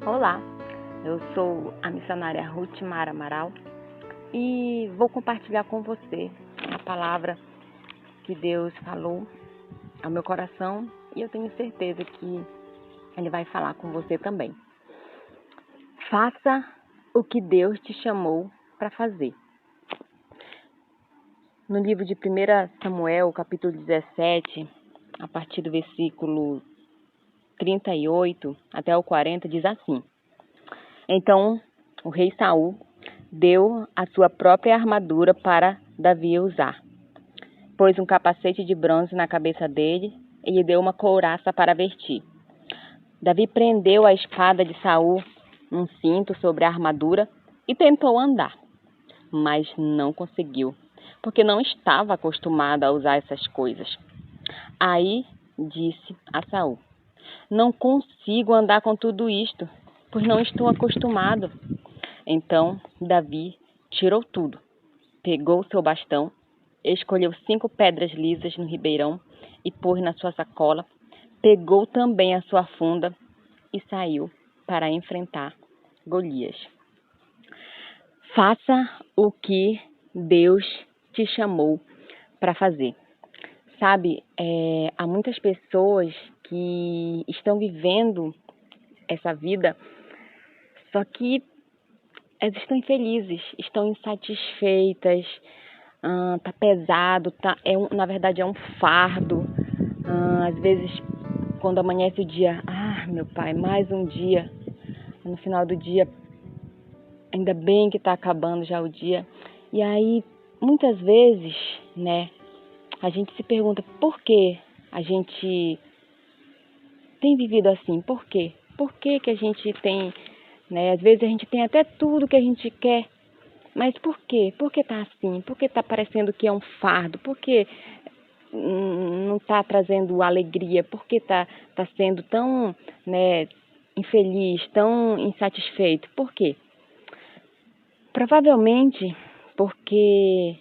Olá, eu sou a missionária Ruth Mara Amaral e vou compartilhar com você a palavra que Deus falou ao meu coração e eu tenho certeza que Ele vai falar com você também. Faça o que Deus te chamou para fazer. No livro de 1 Samuel, capítulo 17, a partir do versículo 38 até o 40, diz assim: Então o rei Saul deu a sua própria armadura para Davi usar. Pôs um capacete de bronze na cabeça dele e lhe deu uma couraça para vestir. Davi prendeu a espada de Saul num cinto sobre a armadura e tentou andar, mas não conseguiu, porque não estava acostumado a usar essas coisas. Aí disse a Saul: Não consigo andar com tudo isto, pois não estou acostumado. Então Davi tirou tudo, pegou seu bastão, escolheu 5 pedras lisas no ribeirão e pôs na sua sacola, pegou também a sua funda e saiu para enfrentar Golias. Faça o que Deus te chamou para fazer. Sabe, há muitas pessoas que estão vivendo essa vida, só que elas estão infelizes, estão insatisfeitas, tá pesado, na verdade é um fardo. Às vezes, quando amanhece o dia, meu pai, mais um dia, no final do dia, ainda bem que está acabando já o dia. E aí, muitas vezes, né, a gente se pergunta por que a gente tem vivido assim, por quê? Por que que a gente tem, né, às vezes a gente tem até tudo que a gente quer, mas por quê? Por que tá assim? Por que tá parecendo que é um fardo? Por que não tá trazendo alegria? Por que tá sendo tão, né, infeliz, tão insatisfeito? Por quê? Provavelmente porque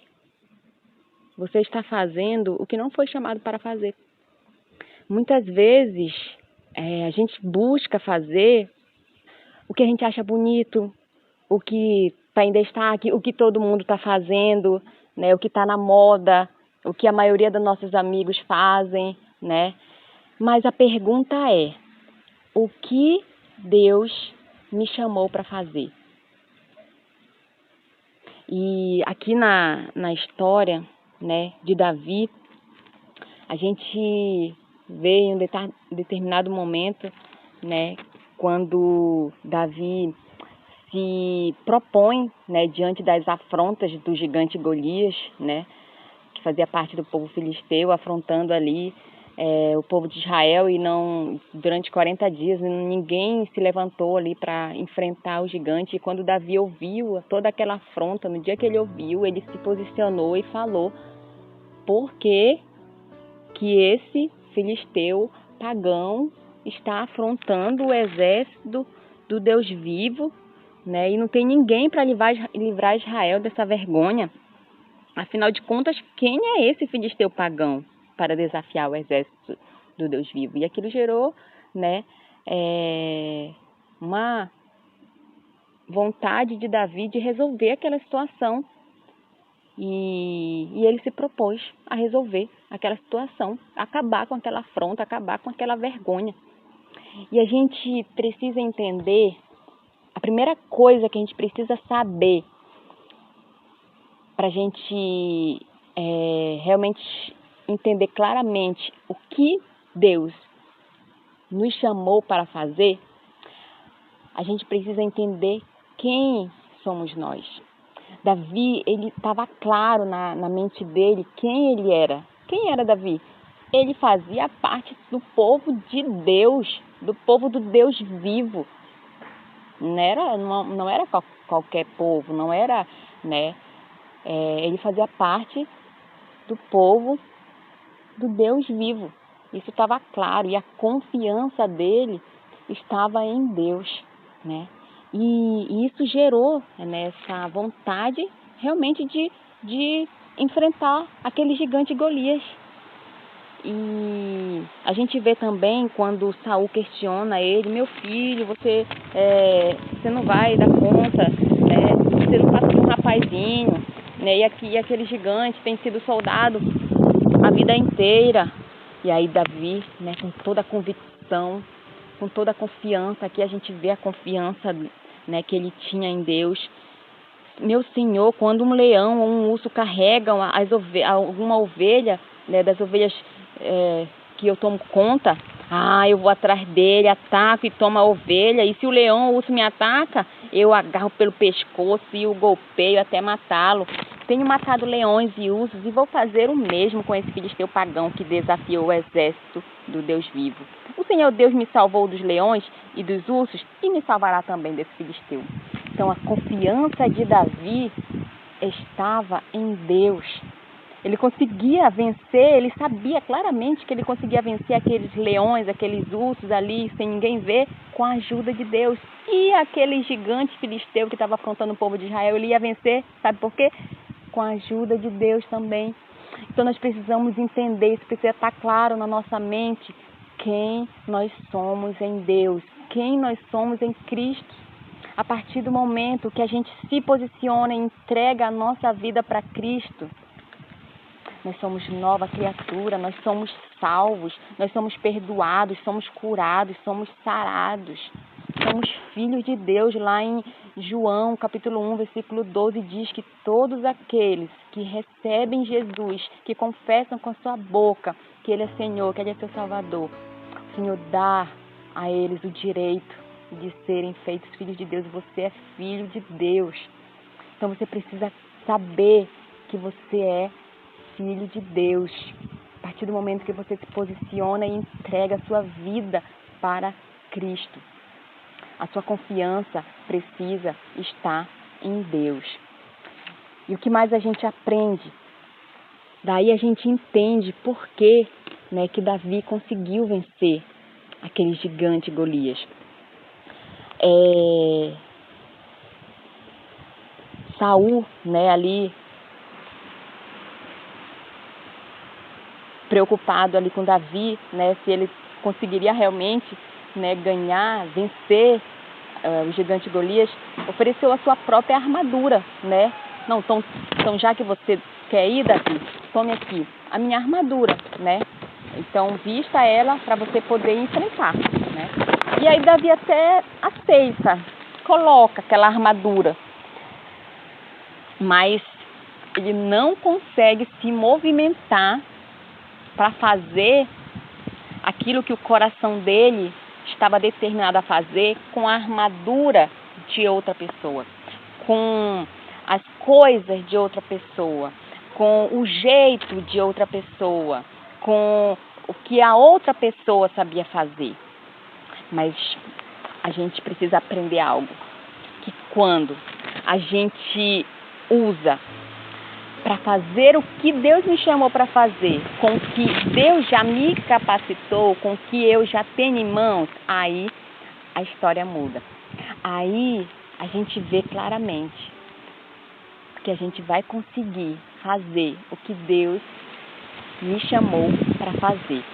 você está fazendo o que não foi chamado para fazer. Muitas vezes a gente busca fazer o que a gente acha bonito, o que está em destaque, o que todo mundo está fazendo, né? O que está na moda, o que a maioria dos nossos amigos fazem, né? Mas a pergunta é: o que Deus me chamou para fazer? E aqui na história, né, de Davi, a gente vê em um determinado momento, né, quando Davi se propõe, né, diante das afrontas do gigante Golias, né, que fazia parte do povo filisteu, afrontando ali o povo de Israel, e não, durante 40 dias ninguém se levantou ali para enfrentar o gigante. E quando Davi ouviu toda aquela afronta, no dia que ele ouviu, ele se posicionou e falou: por que esse filisteu pagão está afrontando o exército do Deus vivo, né? E não tem ninguém para livrar Israel dessa vergonha. Afinal de contas, quem é esse filisteu pagão para desafiar o exército do Deus vivo? E aquilo gerou, né, uma vontade de Davi de resolver aquela situação. E ele se propôs a resolver aquela situação, acabar com aquela afronta, acabar com aquela vergonha. E a gente precisa entender, a primeira coisa que a gente precisa saber para a gente realmente entender claramente o que Deus nos chamou para fazer, a gente precisa entender quem somos nós. Davi, ele estava claro na mente dele quem ele era. Quem era Davi? Ele fazia parte do povo de Deus, do povo do Deus vivo. Não era qualquer povo, não era, né? Ele fazia parte do povo do Deus vivo. Isso estava claro, e a confiança dele estava em Deus, né? E isso gerou, né, essa vontade realmente de enfrentar aquele gigante Golias. E a gente vê também quando Saul questiona ele: meu filho, você não vai dar conta, né? Você não passa de um rapazinho, né? E aquele gigante tem sido soldado a vida inteira. E aí Davi, né, com toda a convicção, com toda a confiança, aqui a gente vê a confiança, né, que ele tinha em Deus. Meu Senhor, quando um leão ou um urso carregam alguma ovelha, né, das ovelhas que eu tomo conta, eu vou atrás dele, ataco e tomo a ovelha. E se o leão ou o urso me ataca, eu agarro pelo pescoço e o golpeio até matá-lo. Tenho matado leões e ursos e vou fazer o mesmo com esse filisteu pagão que desafiou o exército do Deus vivo. O Senhor Deus me salvou dos leões e dos ursos e me salvará também desse filisteu. Então a confiança de Davi estava em Deus. Ele conseguia vencer, ele sabia claramente que ele conseguia vencer aqueles leões, aqueles ursos ali, sem ninguém ver, com a ajuda de Deus. E aquele gigante filisteu que estava afrontando o povo de Israel, ele ia vencer, sabe por quê? Com a ajuda de Deus também. Então nós precisamos entender, isso precisa estar claro na nossa mente, quem nós somos em Deus, quem nós somos em Cristo. A partir do momento que a gente se posiciona e entrega a nossa vida para Cristo, nós somos nova criatura, nós somos salvos, nós somos perdoados, somos curados, somos sarados. Somos filhos de Deus. Lá em João, capítulo 1, versículo 12, diz que todos aqueles que recebem Jesus, que confessam com a sua boca que Ele é Senhor, que Ele é seu Salvador, o Senhor dá a eles o direito de serem feitos filhos de Deus. Você é filho de Deus. Então você precisa saber que você é filho de Deus. A partir do momento que você se posiciona e entrega a sua vida para Cristo. A sua confiança precisa estar em Deus. E o que mais a gente aprende? Daí a gente entende por que, né, que Davi conseguiu vencer aquele gigante Golias. Saul, né, ali preocupado ali com Davi, né, se ele conseguiria realmente, né, ganhar, vencer o gigante Golias, ofereceu a sua própria armadura, né? Não, então já que você quer ir, Davi, tome aqui a minha armadura, né? Então vista ela para você poder enfrentar, né? E aí Davi até aceita, coloca aquela armadura, mas ele não consegue se movimentar para fazer aquilo que o coração dele estava determinado a fazer com a armadura de outra pessoa, com as coisas de outra pessoa, com o jeito de outra pessoa, com o que a outra pessoa sabia fazer. Mas a gente precisa aprender algo, que quando a gente usa para fazer o que Deus me chamou para fazer, com o que Deus já me capacitou, com o que eu já tenho em mãos, aí a história muda. Aí a gente vê claramente que a gente vai conseguir fazer o que Deus me chamou para fazer.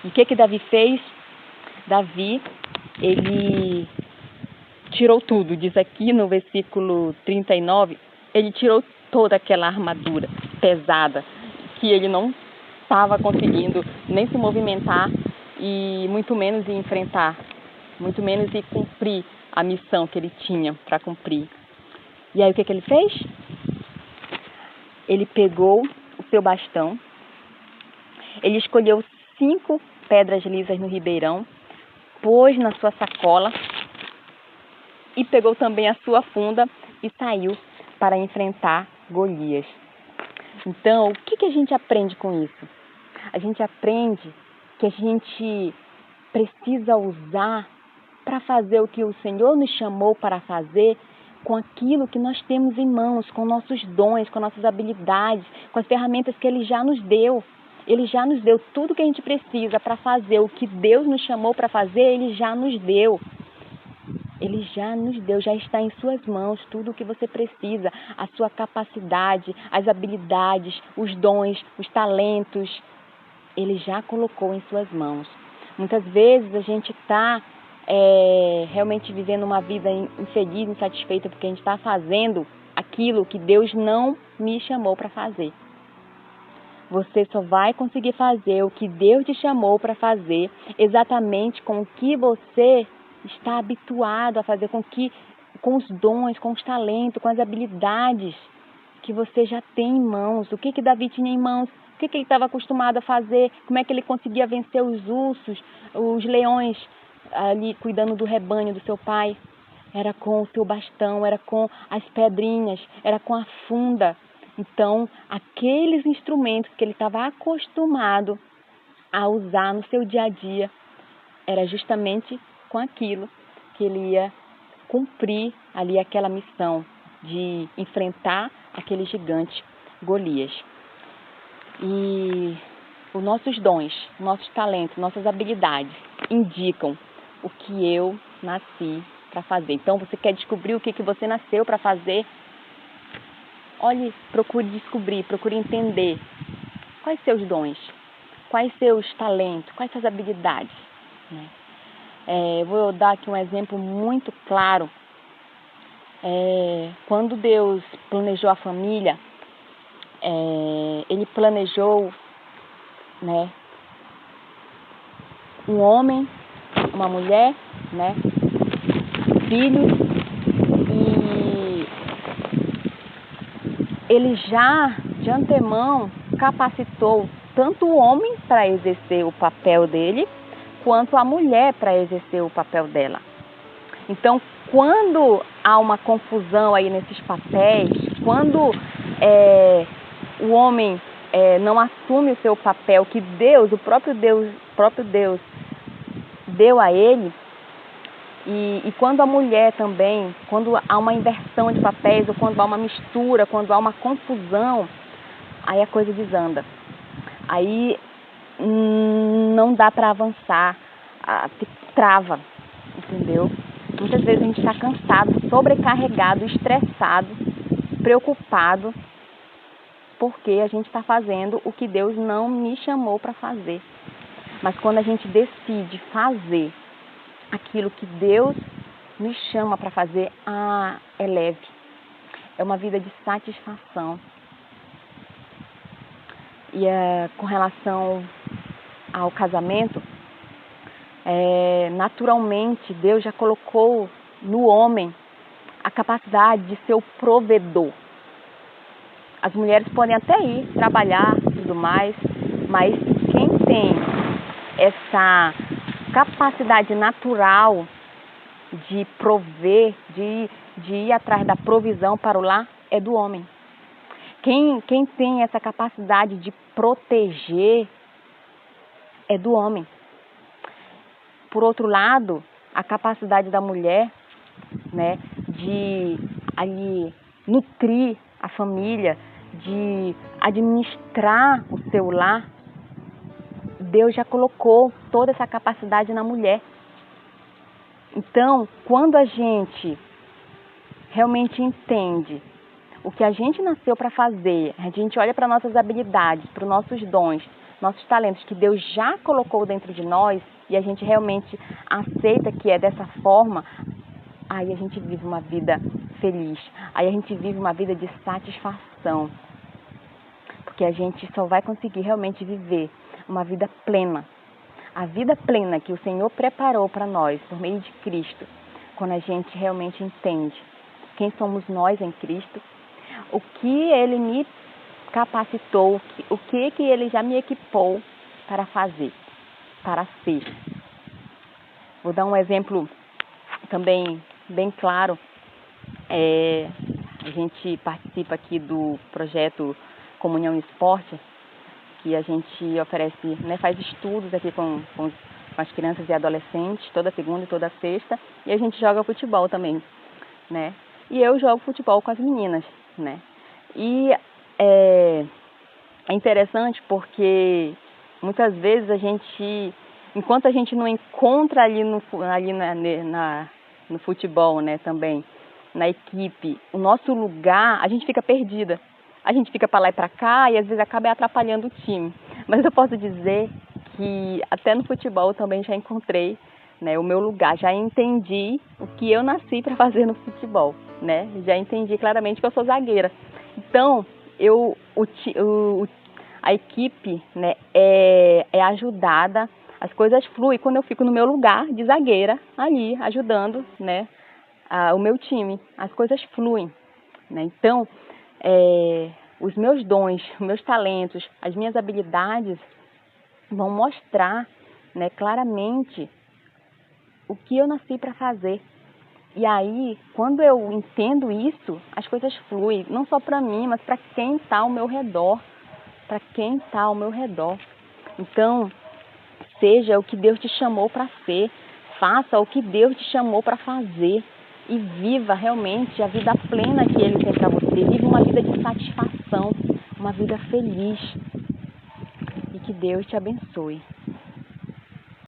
E o que Davi fez? Davi, ele tirou tudo, diz aqui no versículo 39, ele tirou toda aquela armadura pesada que ele não estava conseguindo nem se movimentar e muito menos ir enfrentar, muito menos ir cumprir a missão que ele tinha para cumprir. E aí o que ele fez? Ele pegou o seu bastão, ele escolheu 5 pedras lisas no ribeirão, pôs na sua sacola e pegou também a sua funda e saiu para enfrentar Golias. Então, o que a gente aprende com isso? A gente aprende que a gente precisa usar para fazer o que o Senhor nos chamou para fazer com aquilo que nós temos em mãos, com nossos dons, com nossas habilidades, com as ferramentas que Ele já nos deu. Ele já nos deu tudo o que a gente precisa para fazer o que Deus nos chamou para fazer, Ele já nos deu. Ele já nos deu, já está em suas mãos tudo o que você precisa, a sua capacidade, as habilidades, os dons, os talentos, Ele já colocou em suas mãos. Muitas vezes a gente está realmente vivendo uma vida infeliz, insatisfeita, porque a gente está fazendo aquilo que Deus não me chamou para fazer. Você só vai conseguir fazer o que Deus te chamou para fazer exatamente com o que você está habituado a fazer, com os dons, com os talentos, com as habilidades que você já tem em mãos. O que Davi tinha em mãos? O que ele estava acostumado a fazer? Como é que ele conseguia vencer os ursos, os leões ali cuidando do rebanho do seu pai? Era com o seu bastão, era com as pedrinhas, era com a funda. Então, aqueles instrumentos que ele estava acostumado a usar no seu dia a dia, era justamente com aquilo que ele ia cumprir ali aquela missão de enfrentar aquele gigante Golias. E os nossos dons, nossos talentos, nossas habilidades indicam o que eu nasci para fazer. Então, você quer descobrir o que você nasceu para fazer? Olhe, procure descobrir, procure entender quais seus dons, quais seus talentos, quais suas habilidades, né? Eu vou dar aqui um exemplo muito claro. Quando Deus planejou a família, Ele planejou, né, um homem, uma mulher, né, filhos, e Ele já de antemão capacitou tanto o homem para exercer o papel dele, quanto a mulher para exercer o papel dela. Então, quando há uma confusão aí nesses papéis, quando o homem não assume o seu papel que Deus, o próprio Deus deu a ele, e quando a mulher também, quando há uma inversão de papéis, ou quando há uma mistura, quando há uma confusão, aí a coisa desanda. Aí não dá para avançar, trava, entendeu? Muitas vezes a gente está cansado, sobrecarregado, estressado, preocupado, porque a gente está fazendo o que Deus não me chamou para fazer. Mas quando a gente decide fazer aquilo que Deus me chama para fazer, é leve. É uma vida de satisfação. E com relação ao casamento, naturalmente Deus já colocou no homem a capacidade de ser o provedor. As mulheres podem até ir trabalhar e tudo mais, mas quem tem essa capacidade natural de prover, de ir atrás da provisão para o lar, é do homem. Quem tem essa capacidade de proteger é do homem. Por outro lado, a capacidade da mulher, né, de ali nutrir a família, de administrar o seu lar, Deus já colocou toda essa capacidade na mulher. Então, quando a gente realmente entende o que a gente nasceu para fazer, a gente olha para nossas habilidades, para os nossos dons, nossos talentos que Deus já colocou dentro de nós, e a gente realmente aceita que é dessa forma, aí a gente vive uma vida feliz, aí a gente vive uma vida de satisfação, porque a gente só vai conseguir realmente viver uma vida plena, a vida plena que o Senhor preparou para nós por meio de Cristo, quando a gente realmente entende quem somos nós em Cristo, o que Ele me capacitou, o que Ele já me equipou para fazer, para ser. Vou dar um exemplo também bem claro. A gente participa aqui do projeto Comunhão e Esporte, que a gente oferece, né, faz estudos aqui com as crianças e adolescentes, toda segunda e toda sexta, e a gente joga futebol também, né? E eu jogo futebol com as meninas, né? E é interessante porque muitas vezes enquanto a gente não encontra ali no futebol, né, também, na equipe, o nosso lugar, a gente fica perdida. A gente fica para lá e para cá e às vezes acaba atrapalhando o time. Mas eu posso dizer que até no futebol eu também já encontrei, né, o meu lugar, já entendi o que eu nasci para fazer no futebol, né? Já entendi claramente que eu sou zagueira. Então, a equipe, né, é ajudada, as coisas fluem quando eu fico no meu lugar de zagueira ali, ajudando, né, o meu time. As coisas fluem, né? Então, os meus dons, os meus talentos, as minhas habilidades vão mostrar, né, claramente o que eu nasci para fazer. E aí, quando eu entendo isso, as coisas fluem, não só para mim, mas para quem está ao meu redor. Para quem está ao meu redor. Então, seja o que Deus te chamou para ser, faça o que Deus te chamou para fazer e viva realmente a vida plena que Ele tem para você. Viva uma vida de satisfação, uma vida feliz. E que Deus te abençoe.